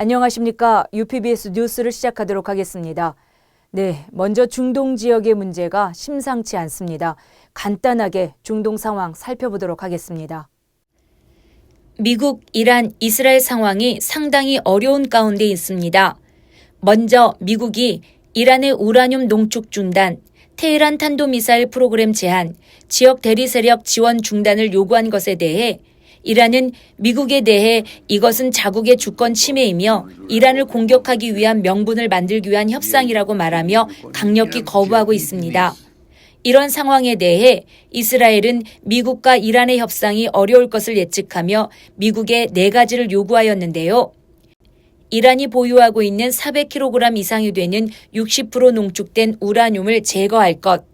안녕하십니까. UPBS 뉴스를 시작하도록 하겠습니다. 네, 먼저 중동 지역의 문제가 심상치 않습니다. 간단하게 중동 상황 살펴보도록 하겠습니다. 미국, 이란, 이스라엘 상황이 상당히 어려운 가운데 있습니다. 먼저 미국이 이란의 우라늄 농축 중단, 테헤란 탄도미사일 프로그램 제한, 지역 대리 세력 지원 중단을 요구한 것에 대해 이란은 미국에 대해 이것은 자국의 주권 침해이며 이란을 공격하기 위한 명분을 만들기 위한 협상이라고 말하며 강력히 거부하고 있습니다. 이런 상황에 대해 이스라엘은 미국과 이란의 협상이 어려울 것을 예측하며 미국에 4가지를 요구하였는데요. 이란이 보유하고 있는 400kg 이상이 되는 60% 농축된 우라늄을 제거할 것,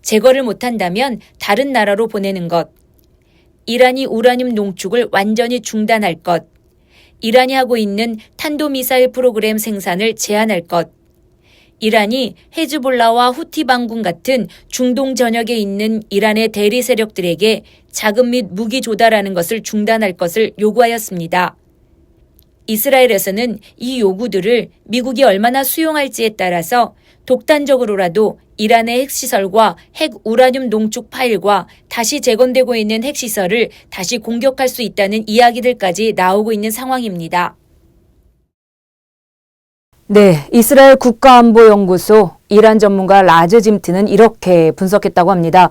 제거를 못한다면 다른 나라로 보내는 것, 이란이 우라늄 농축을 완전히 중단할 것, 이란이 하고 있는 탄도미사일 프로그램 생산을 제한할 것, 이란이 헤즈볼라와 후티 반군 같은 중동 전역에 있는 이란의 대리 세력들에게 자금 및 무기 조달하는 것을 중단할 것을 요구하였습니다. 이스라엘에서는 이 요구들을 미국이 얼마나 수용할지에 따라서 독단적으로라도 이란의 핵시설과 핵 우라늄 농축 파일과 다시 재건되고 있는 핵시설을 다시 공격할 수 있다는 이야기들까지 나오고 있는 상황입니다. 네, 이스라엘 국가안보연구소 이란 전문가 라즈 짐트는 이렇게 분석했다고 합니다.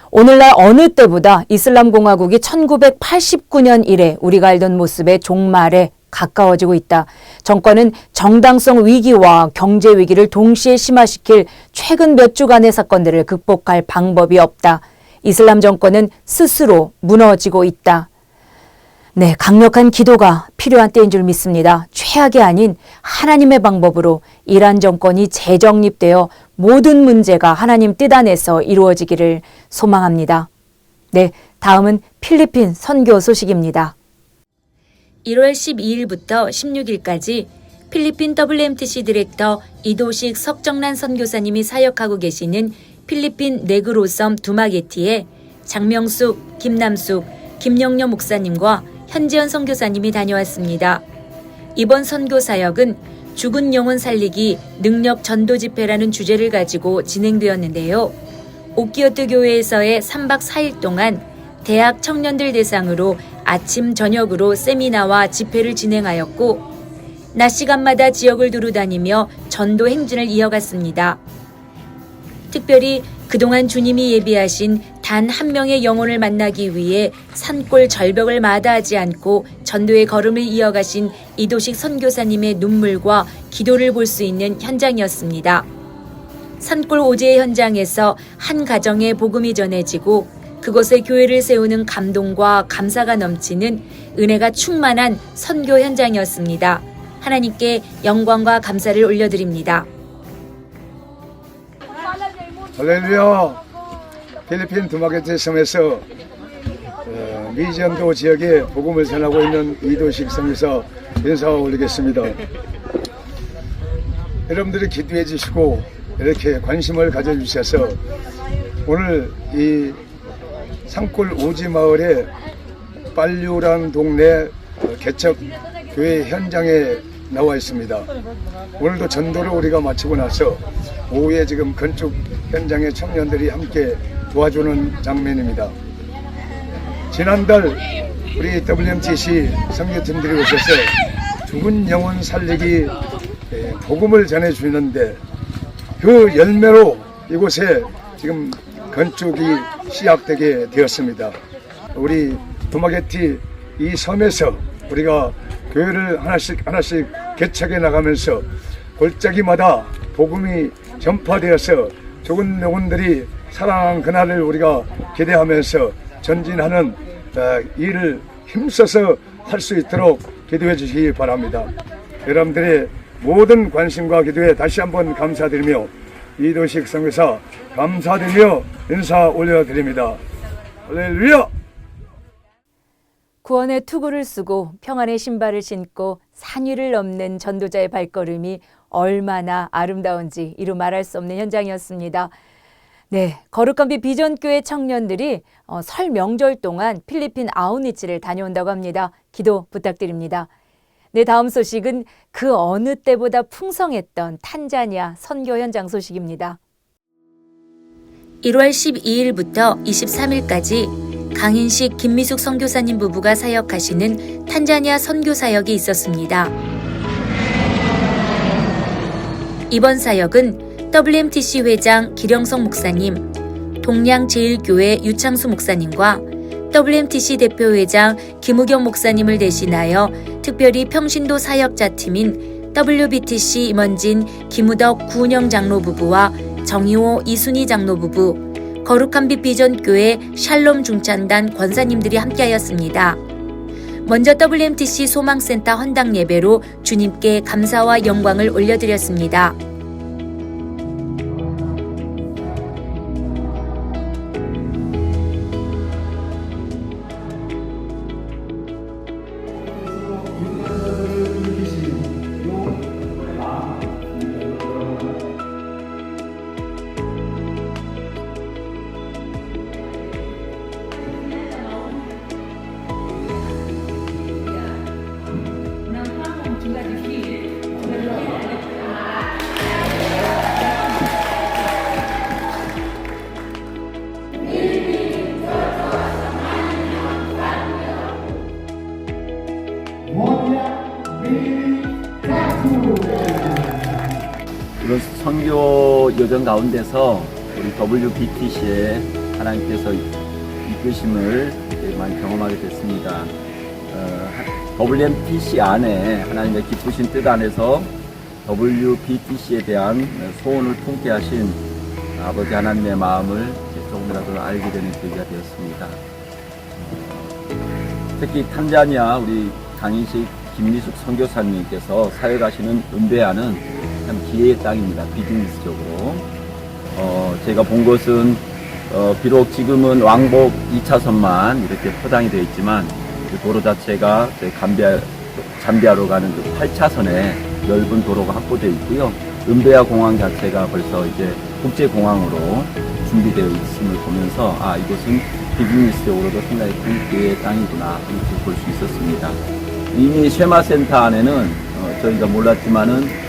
오늘날 어느 때보다 이슬람공화국이 1989년 이래 우리가 알던 모습의 종말에 가까워지고 있다. 정권은 정당성 위기와 경제 위기를 동시에 심화시킬 최근 몇 주간의 사건들을 극복할 방법이 없다. 이슬람 정권은 스스로 무너지고 있다. 네, 강력한 기도가 필요한 때인 줄 믿습니다. 최악이 아닌 하나님의 방법으로 이란 정권이 재정립되어 모든 문제가 하나님 뜻 안에서 이루어지기를 소망합니다. 네, 다음은 필리핀 선교 소식입니다. 1월 12일부터 16일까지 필리핀 WMTC 디렉터 이도식 석정란 선교사님이 사역하고 계시는 필리핀 네그로섬 두마게티에 장명숙, 김남숙, 김영녀 목사님과 현지연 선교사님이 다녀왔습니다. 이번 선교 사역은 죽은 영혼 살리기 능력 전도 집회라는 주제를 가지고 진행되었는데요. 오키어트 교회에서의 3박 4일 동안 대학 청년들 대상으로 아침 저녁으로 세미나와 집회를 진행하였고 낮 시간마다 지역을 두루다니며 전도 행진을 이어갔습니다. 특별히 그동안 주님이 예비하신 단 한 명의 영혼을 만나기 위해 산골 절벽을 마다하지 않고 전도의 걸음을 이어가신 이도식 선교사님의 눈물과 기도를 볼 수 있는 현장이었습니다. 산골 오지의 현장에서 한 가정에 복음이 전해지고 그곳에 교회를 세우는 감동과 감사가 넘치는 은혜가 충만한 선교 현장이었습니다. 하나님께 영광과 감사를 올려드립니다. 할렐루야. 필리핀 두마게티 섬에서 미전도 지역에 복음을 전하고 있는 이도식 선교사 인사 올리겠습니다. 여러분들이 기도해 주시고 이렇게 관심을 가져주셔서 오늘 이 산골 오지 마을의 빨류란 동네 개척 교회 현장에 나와 있습니다. 오늘도 전도를 우리가 마치고 나서 오후에 지금 건축 현장에 청년들이 함께 도와주는 장면입니다. 지난달 우리 WMTC 선교팀들이 오셔서 죽은 영혼 살리기 복음을 전해주는데 그 열매로 이곳에 지금 건축이 시작되게 되었습니다. 우리 두마게티 이 섬에서 우리가 교회를 하나씩 개척해 나가면서 골짜기마다 복음이 전파되어서 죽은 영혼들이 살아난 그날을 우리가 기대하면서 전진하는 일을 힘써서 할 수 있도록 기도해 주시기 바랍니다. 여러분들의 모든 관심과 기도에 다시 한번 감사드리며 이도식 선교사 감사드리며 인사 올려드립니다. 할렐루야! 구원의 투구를 쓰고 평안의 신발을 신고 산 위를 넘는 전도자의 발걸음이 얼마나 아름다운지 이루 말할 수 없는 현장이었습니다. 네, 거룩한 빛 비전교회 청년들이 설 명절 동안 필리핀 아우니치를 다녀온다고 합니다. 기도 부탁드립니다. 네, 다음 소식은 그 어느 때보다 풍성했던 탄자니아 선교 현장 소식입니다. 1월 12일부터 23일까지 강인식 김미숙 선교사님 부부가 사역하시는 탄자니아 선교 사역이 있었습니다. 이번 사역은 WMTC 회장 기령성 목사님, 동량제일교회 유창수 목사님과 WMTC 대표회장 김우경 목사님을 대신하여 특별히 평신도 사역자팀인 WBTC 임원진 김우덕 구운영 장로 부부와 정희호 이순희 장로 부부, 거룩한 빛 비전교회 샬롬 중찬단 권사님들이 함께하였습니다. 먼저 WMTC 소망센터 헌당 예배로 주님께 감사와 영광을 올려드렸습니다. 이런 선교 여정 가운데서 우리 WBTC에 하나님께서 이끄심을 많이 경험하게 됐습니다. WMTC 안에 하나님의 기쁘신 뜻 안에서 WBTC에 대한 소원을 품게 하신 아버지 하나님의 마음을 조금이라도 알게 되는 계기가 되었습니다. 특히 탄자니아 우리 강인식 김미숙 선교사님께서 사역하시는 은베아는 참 기회의 땅입니다. 비즈니스적으로. 제가 본 것은 비록 지금은 왕복 2차선만 이렇게 포장이 되어 있지만 그 도로 자체가 잠비아로 가는 그 8차선의 넓은 도로가 확보되어 있고요. 은베아 공항 자체가 벌써 이제 국제공항으로 준비되어 있음을 보면서 이곳은 비즈니스적으로도 상당히 큰 기회의 땅이구나 이렇게 볼 수 있었습니다. 이미 쉐마센터 안에는 저희가 몰랐지만은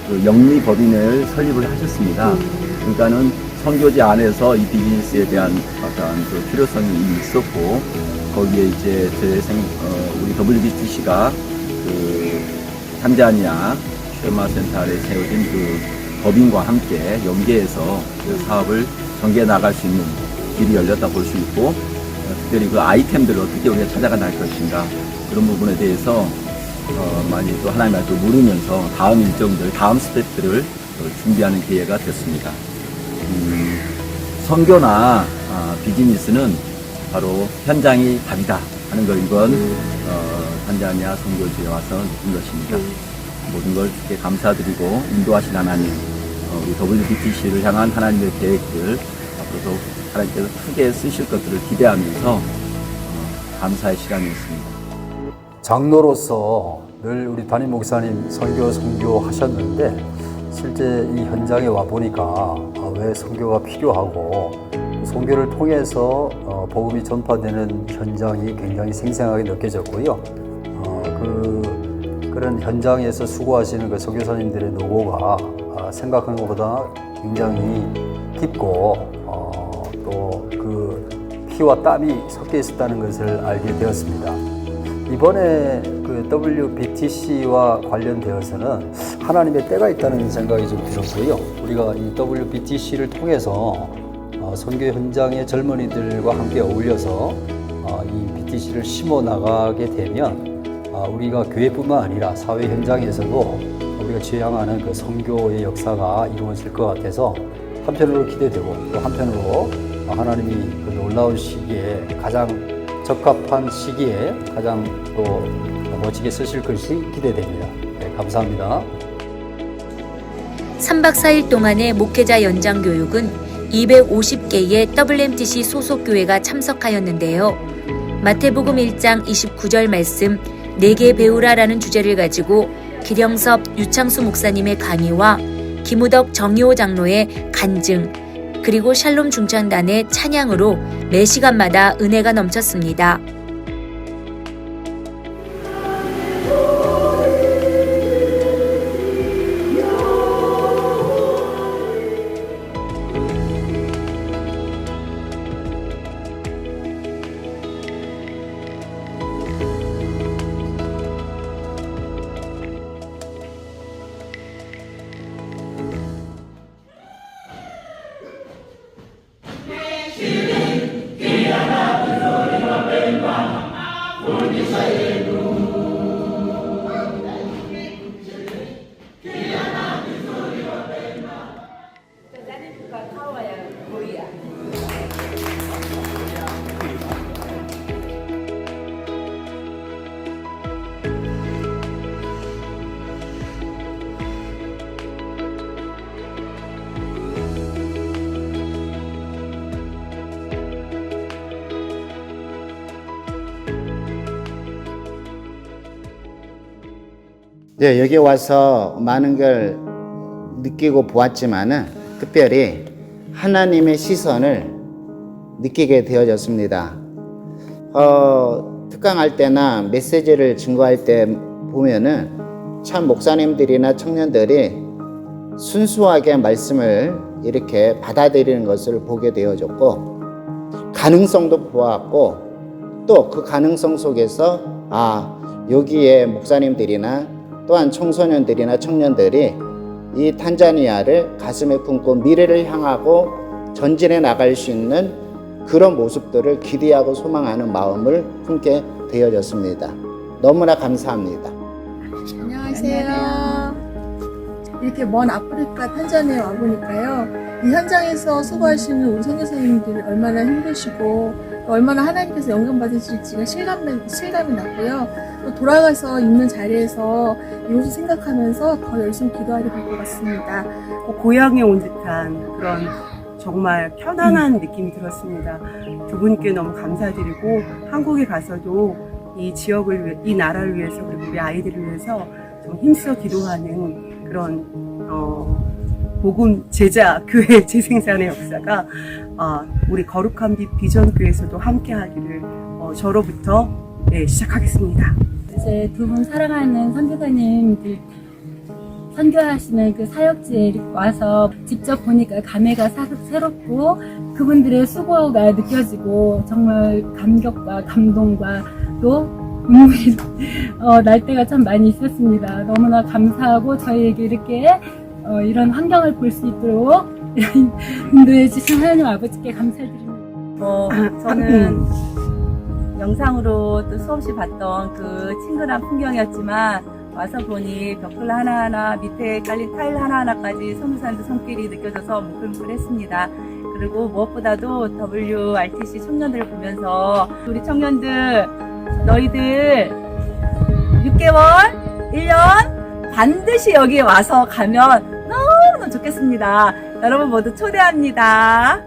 그 영리법인을 설립을 하셨습니다. 그러니까는 선교지 안에서 이 비즈니스에 대한 어떤 그 필요성이 이미 있었고 거기에 이제 우리 WBTC가 그 탄자니아 쉐마센터 안에 세워진 그 법인과 함께 연계해서 그 사업을 전개해 나갈 수 있는 길이 열렸다 볼 수 있고 특별히 그 아이템들을 어떻게 우리가 찾아가 나갈 것인가 그런 부분에 대해서 많이 또 하나님 말씀을 물으면서 다음 일정들, 다음 스텝들을 준비하는 기회가 됐습니다. 선교나 비즈니스는 바로 현장이 답이다 하는 걸 이번 탄자니아 선교지에 와서 느낀 것입니다. 모든 걸 주께 감사드리고 인도하신 하나님, 우리 WBTC를 향한 하나님의 계획들 앞으로도 하나님께서 크게 쓰실 것들을 기대하면서 감사의 시간이었습니다. 장로로서 늘 우리 담임 목사님 선교하셨는데 실제 이 현장에 와 보니까 왜 선교가 필요하고 선교를 통해서 복음이 전파되는 현장이 굉장히 생생하게 느껴졌고요. 그런 현장에서 수고하시는 그 선교사님들의 노고가 생각하는 것보다 굉장히 깊고 또 그 피와 땀이 섞여 있었다는 것을 알게 되었습니다. 이번에 그 WBTC와 관련되어서는 하나님의 때가 있다는 생각이 좀 들었고요. 우리가 이 WBTC를 통해서 선교 현장의 젊은이들과 함께 어울려서 이 BTC를 심어 나가게 되면 우리가 교회뿐만 아니라 사회 현장에서도 우리가 지향하는 그 선교의 역사가 이루어질 것 같아서 한편으로 기대되고 또 한편으로 하나님이 그 놀라운 시기에 가장 적합한 시기에 가장 또 멋지게 쓰실 것이 기대됩니다. 네, 감사합니다. 3박 4일 동안의 목회자 연장 교육은 250개의 WMTC 소속 교회가 참석하였는데요. 마태복음 1장 29절 말씀 4개 배우라라는 주제를 가지고 기령섭 유창수 목사님의 강의와 김우덕 정희호 장로의 간증 그리고 샬롬 중창단의 찬양으로 매 시간마다 은혜가 넘쳤습니다. 네, 여기 와서 많은 걸 느끼고 보았지만은 특별히 하나님의 시선을 느끼게 되어졌습니다. 특강할 때나 메시지를 증거할 때 보면은 참 목사님들이나 청년들이 순수하게 말씀을 이렇게 받아들이는 것을 보게 되어졌고, 가능성도 보았고, 또 그 가능성 속에서 여기에 목사님들이나 또한 청소년들이나 청년들이 이 탄자니아를 가슴에 품고 미래를 향하고 전진해 나갈 수 있는 그런 모습들을 기대하고 소망하는 마음을 품게 되어졌습니다. 너무나 감사합니다. 안녕하세요. 이렇게 먼 아프리카 탄자니아에 와보니까요, 이 현장에서 수고하시는 우리 선교사님들이 얼마나 힘드시고 얼마나 하나님께서 영감 받으실지가 실감이 났고요. 또 돌아가서 있는 자리에서 이곳을 생각하면서 더 열심히 기도하게 될 것 같습니다. 고향에 온 듯한 그런 정말 편안한 느낌이 들었습니다. 두 분께 너무 감사드리고, 한국에 가서도 이 지역을 위해, 이 나라를 위해서, 그리고 우리 아이들을 위해서 좀 힘써 기도하는 그런 복음 제자 교회 재생산의 역사가 우리 거룩한 빛 비전 교회에서도 함께 하기를 저로부터 시작하겠습니다. 이제 두 분 사랑하는 선교사님들 선교하시는 그 사역지에 와서 직접 보니까 감회가 새롭고 그분들의 수고가 느껴지고 정말 감격과 감동과 또 눈물이 날 때가 참 많이 있었습니다. 너무나 감사하고 저희에게 이렇게 이런 환경을 볼 수 있도록 인도해 주신 하나님 아버지께 감사드립니다. 저는 영상으로 또 수없이 봤던 그 친근한 풍경이었지만 와서 보니 벽돌 하나하나 밑에 깔린 타일 하나하나까지 선교사님들 손길이 느껴져서 뭉클뭉클했습니다. 그리고 무엇보다도 WRTC 청년들을 보면서 우리 청년들 너희들 6개월, 1년 반드시 여기에 와서 가면 너무너무 좋겠습니다. 여러분 모두 초대합니다.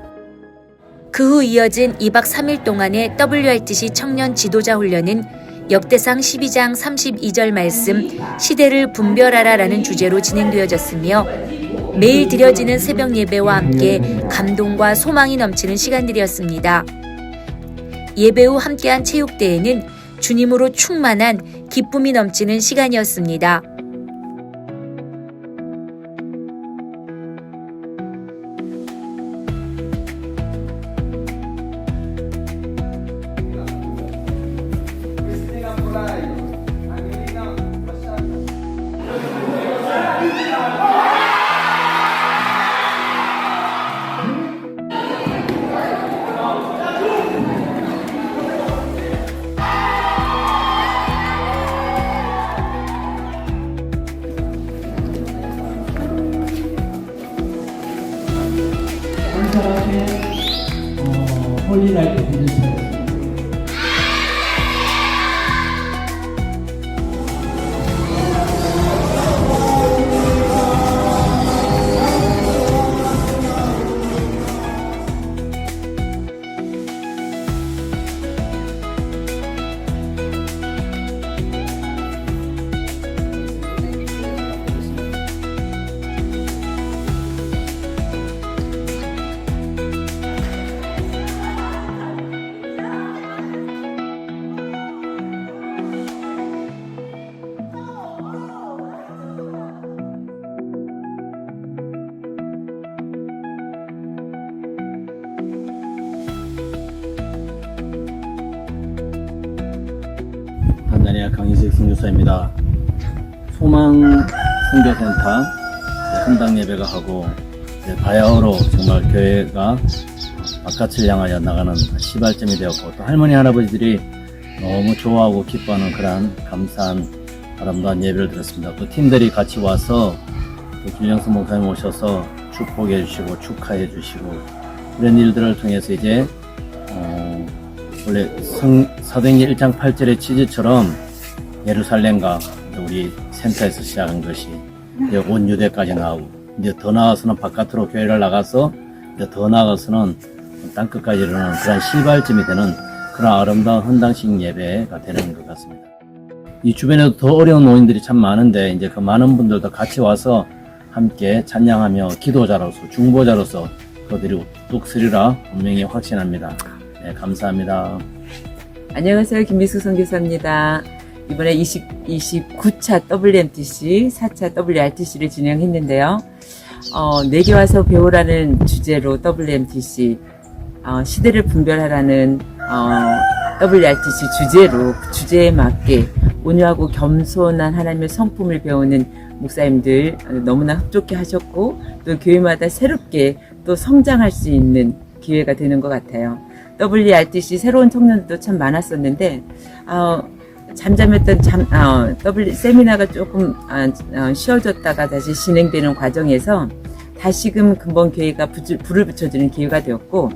그 후 이어진 2박 3일 동안의 WRTC 청년 지도자 훈련은 역대상 12장 32절 말씀 시대를 분별하라라는 주제로 진행되어졌으며 매일 드려지는 새벽 예배와 함께 감동과 소망이 넘치는 시간들이었습니다. 예배 후 함께한 체육대회는 주님으로 충만한 기쁨이 넘치는 시간이었습니다. 홀리라이트 공연사였습니다. 탄자니아 강인식 선교사입니다. 소망 선교센터 한당 예배가 하고 바야흐로 정말 교회가 바깥을 향하여 나가는 시발점이 되었고, 또 할머니 할아버지들이 너무 좋아하고 기뻐하는 그런 감사한 아름다운 예배를 드렸습니다. 또 팀들이 같이 와서 또 김영수 목사님 오셔서 축복해 주시고 축하해 주시고 이런 일들을 통해서 이제 원래 사도행전 1장 8절의 취지처럼 예루살렘과 우리 센터에서 시작한 것이 이제 온 유대까지 나오고 이제 더 나아가서는 바깥으로 교회를 나가서 이제 더 나아가서는 땅끝까지 이르는 그런 시발점이 되는 그런 아름다운 헌당식 예배가 되는 것 같습니다. 이 주변에도 더 어려운 노인들이 참 많은데 이제 그 많은 분들도 같이 와서 함께 찬양하며 기도자로서 중보자로서 그들이 우뚝 서리라 분명히 확신합니다. 네, 감사합니다. 안녕하세요. 김미숙 선교사입니다. 이번에 29차 WMTC, 4차 WRTC를 진행했는데요. 내게 와서 배우라는 주제로 WMTC, 시대를 분별하라는 WRTC 주제로 그 주제에 맞게 온유하고 겸손한 하나님의 성품을 배우는 목사님들 너무나 흡족해 하셨고 또 교회마다 새롭게 또 성장할 수 있는 기회가 되는 것 같아요. WRTC 새로운 청년들도 참 많았었는데 잠잠했던 세미나가 조금 쉬어졌다가 다시 진행되는 과정에서 다시금 근본 교회가 불을 붙여주는 기회가 되었고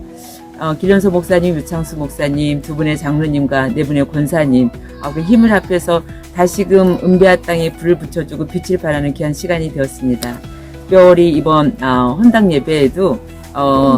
길련소 목사님, 유창수 목사님, 두 분의 장로님과 네 분의 권사님 그 힘을 합해서 다시금 은배아 땅에 불을 붙여주고 빛을 발하는 귀한 시간이 되었습니다. 특별히 이번 헌당 예배에도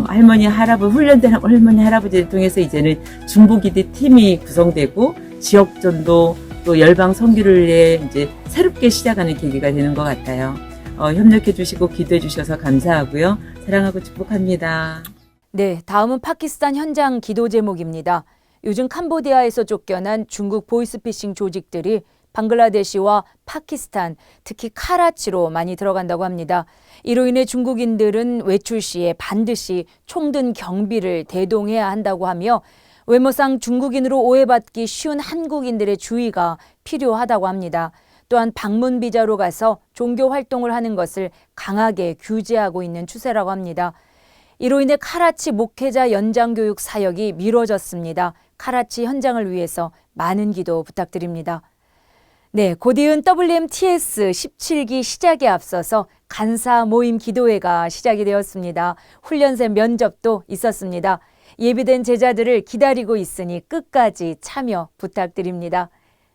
할머니, 할아버지, 훈련된 할머니, 할아버지를 통해서 이제는 중보기도 팀이 구성되고 지역전도 또 열방 선교를 위해 이제 새롭게 시작하는 계기가 되는 것 같아요. 협력해 주시고 기도해 주셔서 감사하고요. 사랑하고 축복합니다. 네, 다음은 파키스탄 현장 기도 제목입니다. 요즘 캄보디아에서 쫓겨난 중국 보이스피싱 조직들이 방글라데시와 파키스탄, 특히 카라치로 많이 들어간다고 합니다. 이로 인해 중국인들은 외출 시에 반드시 총든 경비를 대동해야 한다고 하며 외모상 중국인으로 오해받기 쉬운 한국인들의 주의가 필요하다고 합니다. 또한 방문 비자로 가서 종교 활동을 하는 것을 강하게 규제하고 있는 추세라고 합니다. 이로 인해 카라치 목회자 연장교육 사역이 미뤄졌습니다. 카라치 현장을 위해서 많은 기도 부탁드립니다. 네, 곧이은 WMTS 17기 시작에 앞서서 간사 모임 기도회가 시작이 되었습니다. 훈련생 면접도 있었습니다. 예비된 제자들을 기다리고 있으니 끝까지 참여 부탁드립니다.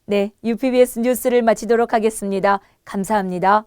네, UPBS 뉴스를 마치도록 하겠습니다. 감사합니다.